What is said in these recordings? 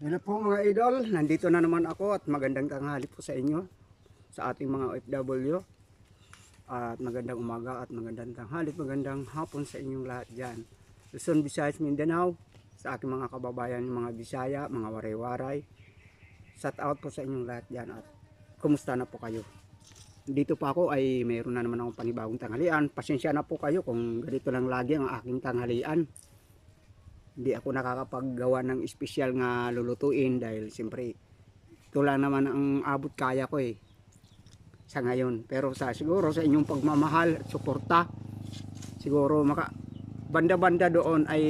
Hello po mga idol, nandito na naman ako at magandang tanghali po sa inyo, sa ating mga OFW. At magandang umaga at magandang tanghali, magandang hapon sa inyong lahat dyan. Luzon, Visayas, Mindanao, sa aking mga kababayan, mga Bisaya, mga waray-waray. Shout out po sa inyong lahat dyan at kumusta na po kayo? Dito pa ako ay mayroon na naman akong panibagong tanghalian. Pasensya na po kayo kung ganito lang lagi ang aking tanghalian. Hindi ako nakakapaggawa ng espesyal nga lulutuin dahil siyempre ito lang naman ang abot kaya ko sa ngayon. Pero siguro sa inyong pagmamahal at suporta, siguro banda-banda doon ay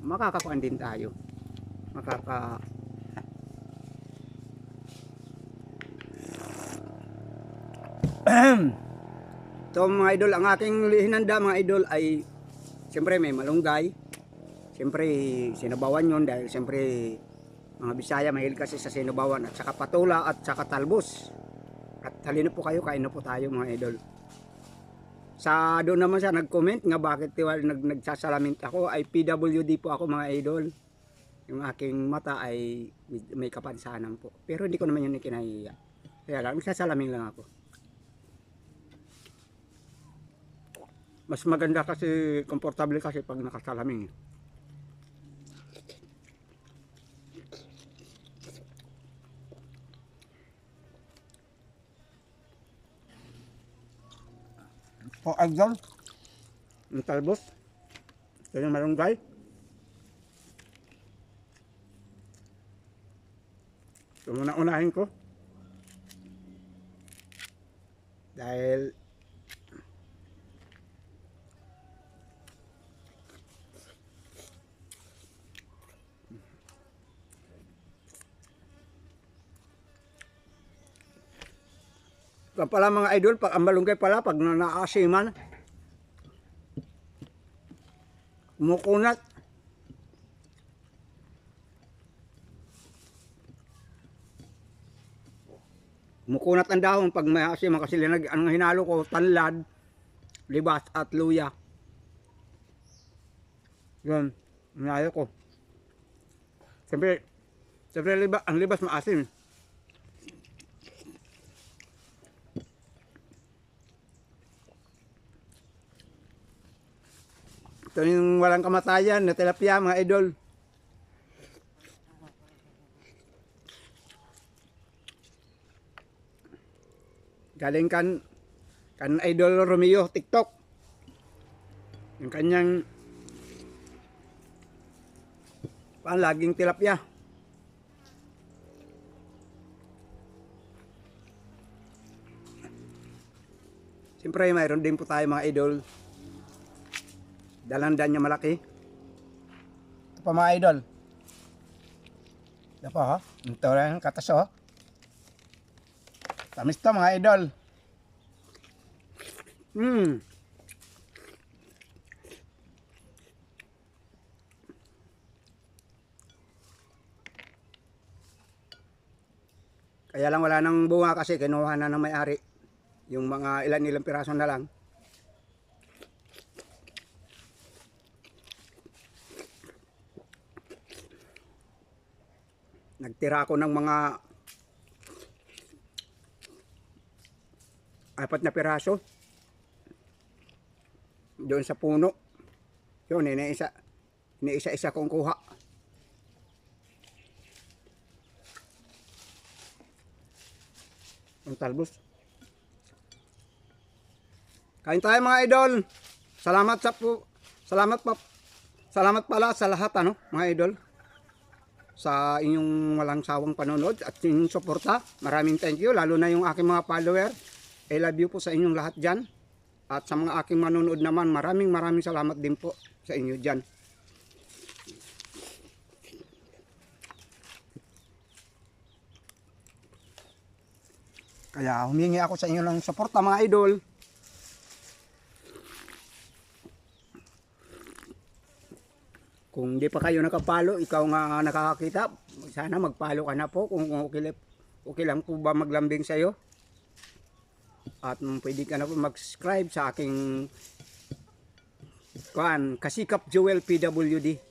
makakakuan din tayo. So mga idol, ang aking hinanda mga idol ay siyempre may malunggay. Siyempre sinabawan yon dahil siyempre mga Bisaya mahilig kasi sa sinabawan at saka patula at saka talbos. At halina po kayo, kain na po tayo mga idol. Sa doon naman siya nag-comment nga bakit nagsasalamin ako ay PWD po ako mga idol. Yung aking mata ay may kapansanan po. Pero hindi ko naman yun ikinahiya. Kaya lang nagsasalamin lang ako. Mas maganda kasi, komportable kasi pag nakasalamin. O idol, yung talbos, ito yung malunggay. Ito muna unahin ko. Dahil kaya pala mga idol, pag ang malunggay pala, pag nakaasiman, kumukunat. Kumukunat ang dahon pag may asiman kasi ang hinalo ko, tanlad, libas at luya. Yun, hinalo ko. Siyempre ang libas maasim. Ito yung walang kamatayan na tilapia mga idol. Galing kan idol Romeo TikTok. Yung kanyang laging tilapia. Siyempre mayroon din po tayo mga idol. Dalandan niya malaki. Ito pa mga idol. Ito pa ha. Ito lang katas ha. Tamis to mga idol. Kaya lang wala nang bunga kasi kinuha na ng may-ari. Yung mga ilang piraso na lang. Nagtira ako ng mga 4 na piraso doon sa puno. Yun, iniisa-isa kong kuha. Ang talbos. Kain tayo mga idol. Salamat pala sa lahat mga idol. Sa inyong walang sawang panonood at inyong suporta. Maraming thank you, lalo na yung aking mga follower. I love you po sa inyong lahat dyan. At sa mga aking manonood naman, maraming salamat din po sa inyo dyan. Kaya humingi ako sa inyo ng suporta mga idol. Kung di pa kayo nakapalo, ikaw nga nakakakita, sana magpalo ka na po kung okay lang po ba maglambing sa'yo. At pwede ka na po mag-subscribe sa aking Kasikap Joel PWD.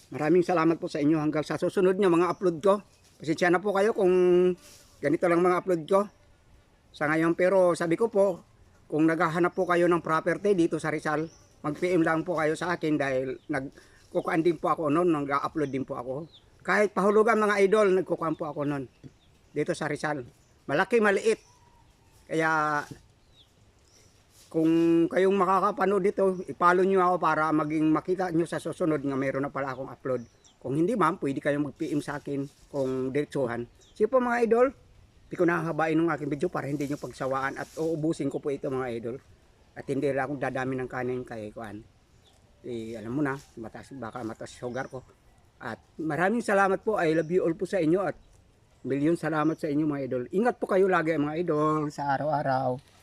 Maraming salamat po sa inyo hanggang sa susunod nyo mga upload ko. Pasensya na po kayo kung ganito lang mga upload ko sa ngayon, pero sabi ko po, kung naghahanap po kayo ng property dito sa Rizal, mag-PM lang po kayo sa akin dahil nagkukuan din po ako noon, nag-upload din po ako. Kahit pahulugan mga idol, nagkukuan po ako noon dito sa Rizal. Malaki, maliit. Kaya kung kayong makakapanood dito, i-follow nyo ako para maging makita nyo sa susunod nga mayroon na pala akong upload. Kung hindi ma'am, pwede kayong mag-PM sa akin kung diretsuhan. Sige po mga idol, hindi ko nahahabain ng aking video para hindi nyo pagsawaan at uubusin ko po ito mga idol. At hindi lang akong dadami ng kanin kay Kuan. Alam mo na, baka matas sugar ko. At maraming salamat po, I love you all po sa inyo at milyon salamat sa inyo mga idol. Ingat po kayo lagi mga idol sa araw-araw.